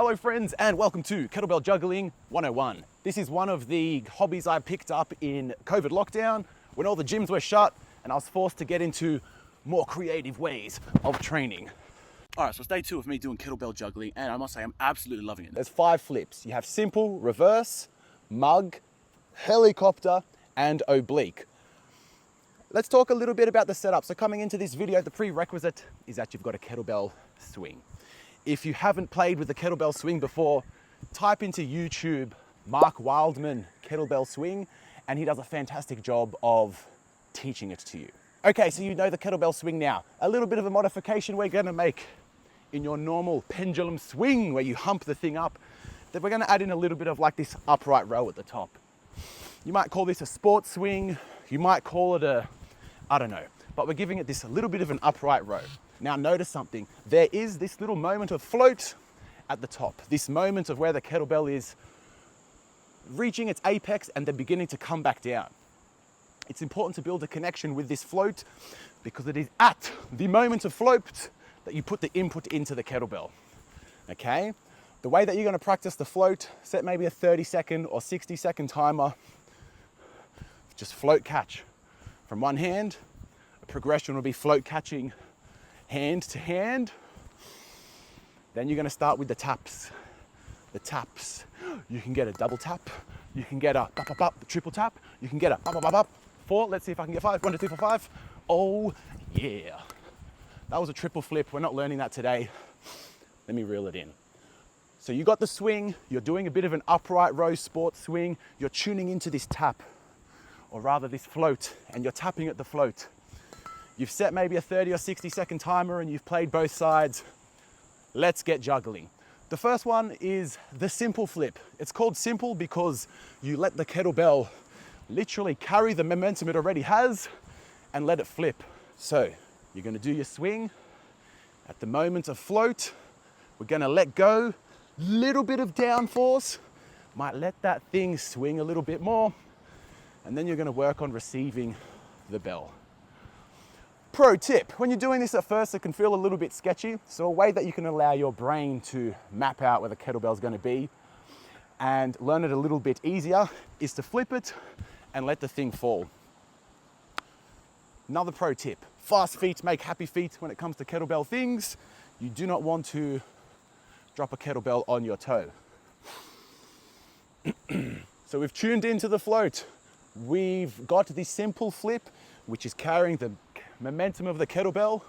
Hello friends and welcome to KettleBell Juggling 101. This is one of the hobbies I picked up in COVID lockdown when all the gyms were shut and I was forced to get into more creative ways of training. All right, so it's day 2 of me doing kettlebell juggling and I must say I'm absolutely loving it. There's 5 flips. You have simple, reverse, mug, helicopter, and oblique. Let's talk a little bit about the setup. So coming into this video, the prerequisite is that you've got a kettlebell swing. If you haven't played with the kettlebell swing before, type into YouTube Mark Wildman kettlebell swing and he does a fantastic job of teaching it to you. Okay, so you know the kettlebell swing now. A little bit of a modification we're gonna make in your normal pendulum swing where you hump the thing up, that we're gonna add in a little bit of like this upright row at the top. You might call this a sports swing, you might call it I don't know, but we're giving it this a little bit of an upright row. Now notice something, there is this little moment of float at the top, this moment of where the kettlebell is reaching its apex and then beginning to come back down. It's important to build a connection with this float because it is at the moment of float that you put the input into the kettlebell, okay? The way that you're gonna practice the float, set maybe a 30-second or 60-second timer, just float catch from one hand. A progression will be float catching hand to hand. Then you're gonna start with the taps. The taps. You can get a double tap. You can get a bop, bop, bop, triple tap. You can get a bop, bop, bop, bop. 4, let's see if I can get 5. 1, 2, 3, 4, 5. Oh yeah. That was a triple flip. We're not learning that today. Let me reel it in. So you got the swing, you're doing a bit of an upright row sports swing. You're tuning into this tap, or rather this float, and you're tapping at the float. You've set maybe a 30 or 60-second timer and you've played both sides. Let's get juggling. The first one is the simple flip. It's called simple because you let the kettlebell literally carry the momentum it already has and let it flip. So you're gonna do your swing. At the moment of float, we're gonna let go, little bit of downforce, might let that thing swing a little bit more, and then you're gonna work on receiving the bell. Pro tip, when you're doing this at first, it can feel a little bit sketchy. So a way that you can allow your brain to map out where the kettlebell is gonna be and learn it a little bit easier is to flip it and let the thing fall. Another pro tip, fast feet make happy feet when it comes to kettlebell things. You do not want to drop a kettlebell on your toe. So we've tuned into the float. We've got this simple flip, which is carrying the momentum of the kettlebell,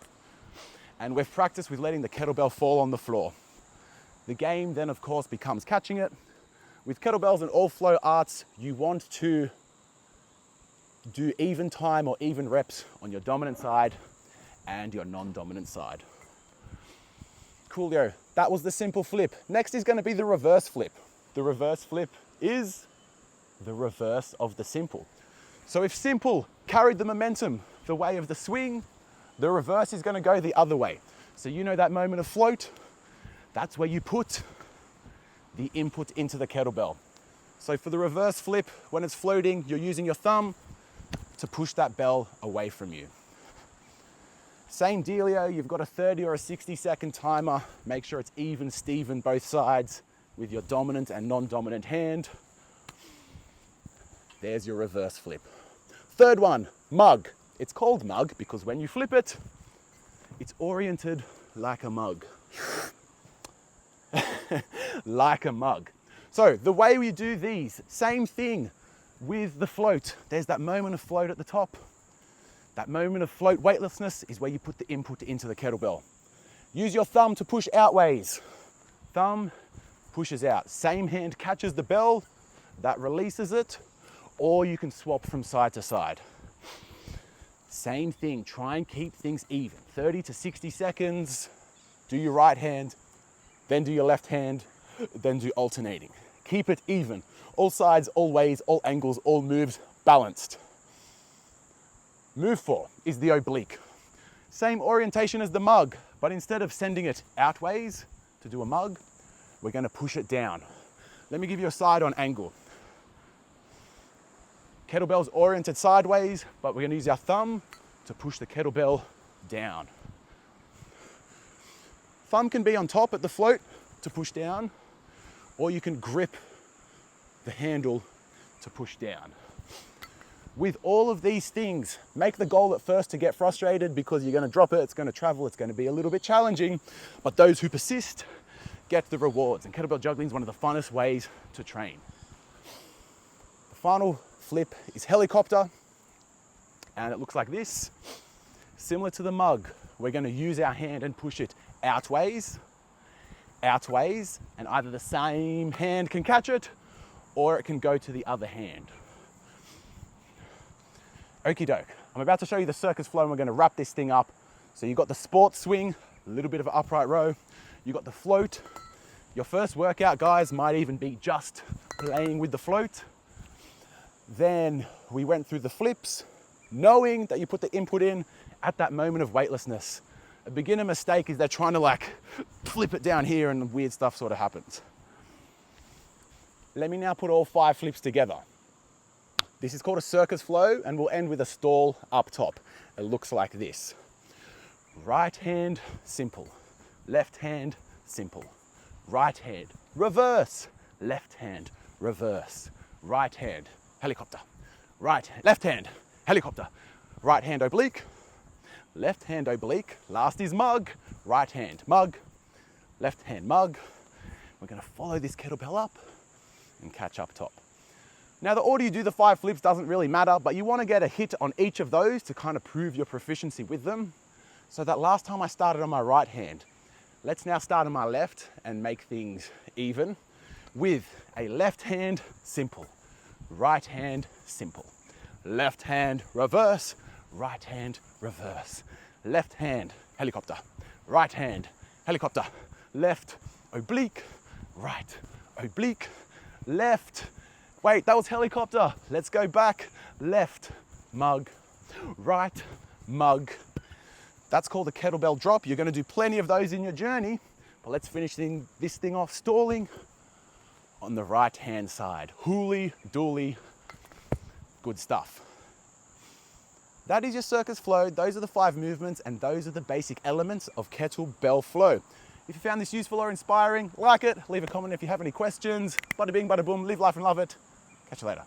and we've practiced with letting the kettlebell fall on the floor. The game then of course becomes catching it. With kettlebells and all flow arts, you want to do even time or even reps on your dominant side and your non-dominant side. Coolio, that was the simple flip. Next is going to be the reverse flip. The reverse flip is the reverse of the simple. So if simple carried the momentum the way of the swing, the reverse is going to go the other way. So you know that moment of float, that's where you put the input into the kettlebell. So for the reverse flip, when it's floating, you're using your thumb to push that bell away from you. Same dealio, you've got a 30 or a 60-second timer. Make sure it's even Steven both sides with your dominant and non-dominant hand. There's your reverse flip. Third one, mug. It's called mug because when you flip it, it's oriented like a mug. Like a mug. So the way we do these, same thing with the float. There's that moment of float at the top. That moment of float weightlessness is where you put the input into the kettlebell. Use your thumb to push outways. Thumb pushes out. Same hand catches the bell, that releases it, or you can swap from side to side. Same thing, try and keep things even. 30 to 60 seconds, do your right hand, then do your left hand, then do alternating. Keep it even. All sides, all ways, all angles, all moves, balanced. Move 4 is the oblique. Same orientation as the mug, but instead of sending it outways to do a mug, we're gonna push it down. Let me give you a side on angle. Kettlebell's oriented sideways, but we're gonna use our thumb to push the kettlebell down. Thumb can be on top at the float to push down, or you can grip the handle to push down. With all of these things, make the goal at first to get frustrated because you're gonna drop it, it's gonna travel, it's gonna be a little bit challenging, but those who persist get the rewards. And kettlebell juggling is one of the funnest ways to train. The final flip is helicopter, and it looks like this. Similar to the mug, we're gonna use our hand and push it outways, and either the same hand can catch it or it can go to the other hand. Okie doke. I'm about to show you the circus flow and we're gonna wrap this thing up. So you've got the sports swing, a little bit of an upright row. You've got the float. Your first workout, guys, might even be just playing with the float. Then we went through the flips, knowing that you put the input in at that moment of weightlessness. A beginner mistake is they're trying to like flip it down here and weird stuff sort of happens. Let me now put all 5 flips together. This is called a circus flow and we'll end with a stall up top. It looks like this. Right hand, simple. Left hand, simple. Right hand, reverse. Left hand, reverse. Right hand, helicopter. Left hand, helicopter. Right hand, oblique. Left hand, oblique. Last is mug. Right hand, mug. Left hand, mug. We're gonna follow this kettlebell up and catch up top. Now the order you do the 5 flips doesn't really matter, but you wanna get a hit on each of those to kind of prove your proficiency with them. So that last time I started on my right hand, let's now start on my left and make things even with a left hand, simple. Right hand, simple. Left hand, reverse. Right hand, reverse. Left hand, helicopter. Right hand, helicopter. Left, oblique. Right, oblique. Left. Wait, that was helicopter. Let's go back. Left, mug. Right, mug. That's called a kettlebell drop. You're gonna do plenty of those in your journey, but let's finish this thing off stalling on the right hand side. Hooly, dooly, good stuff. That is your circus flow. Those are the 5 movements and those are the basic elements of kettlebell flow. If you found this useful or inspiring, like it, leave a comment if you have any questions. Bada bing, bada boom, live life and love it. Catch you later.